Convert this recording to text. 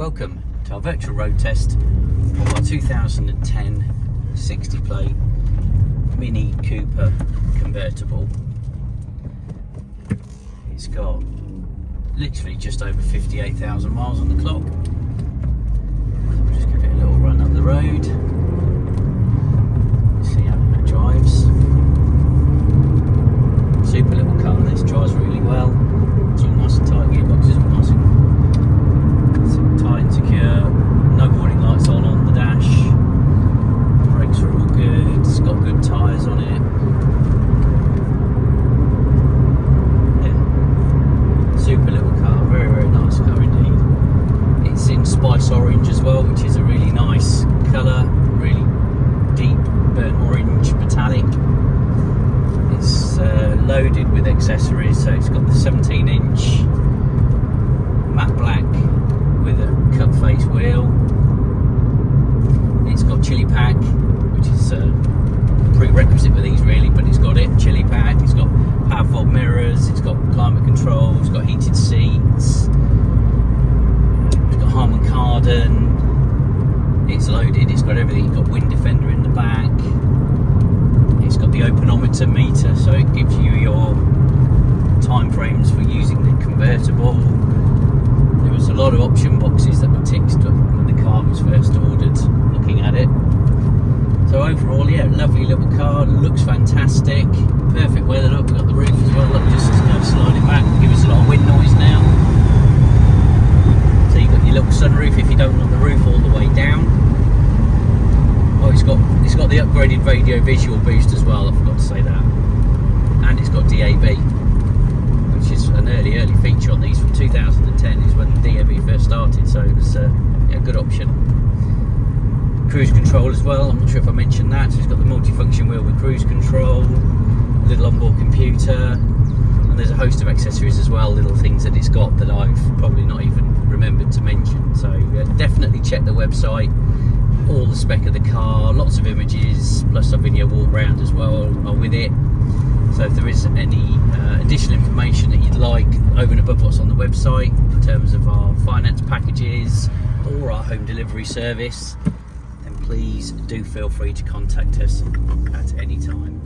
Welcome to our virtual road test of our 2010 60 plate Mini Cooper convertible. It's got literally just over 58,000 miles on the clock. We'll just give it a little run up the road, see how it drives. Super little car, this drives really well. It's all nice and tight, gearbox is all nice and tight and secure. No warning lights on the dash. Brakes are all good. It's got good tyres on it. Yeah, super little car, very, very nice car indeed. It's in Spice Orange as well, which is a really nice colour, really deep burnt orange metallic. It's loaded with accessories, so it's got the 17-inch matte black with a cut face wheel. It's got Chilli pack, which is a prerequisite with these really, but it's got it, Chilli pack. It's got power fold mirrors, it's got climate control, it's got heated seats, it's got Harmon Kardon. It's loaded, it's got everything. It's got wind defender in the back. It's got the opedometer meter, so it gives you your time frames for using the convertible. There was a lot of option boxes that were ticked when the car was first ordered, looking at it. So overall, yeah, lovely little car, looks fantastic, perfect weather. Look, we've got the roof as well. Look, just slide it back, give us a lot of wind noise now. So you've got your little sunroof if you don't want the roof all the way down. Oh, it's got the upgraded radio visual boost as well, I forgot to say that. And it's got DAB, which is an early feature on these from 2010, is when DAB first started, so it was a good option. Cruise control as well, I'm not sure if I mentioned that. So it's got the multifunction wheel with cruise control, little onboard computer, and there's a host of accessories as well, little things that it's got that I've probably not even remembered to mention. So definitely check the website. All the spec of the car, lots of images, plus a video walk round as well are with it. So if there is any additional information that you'd like over and above what's on the website in terms of our finance packages or our home delivery service, then please do feel free to contact us at any time.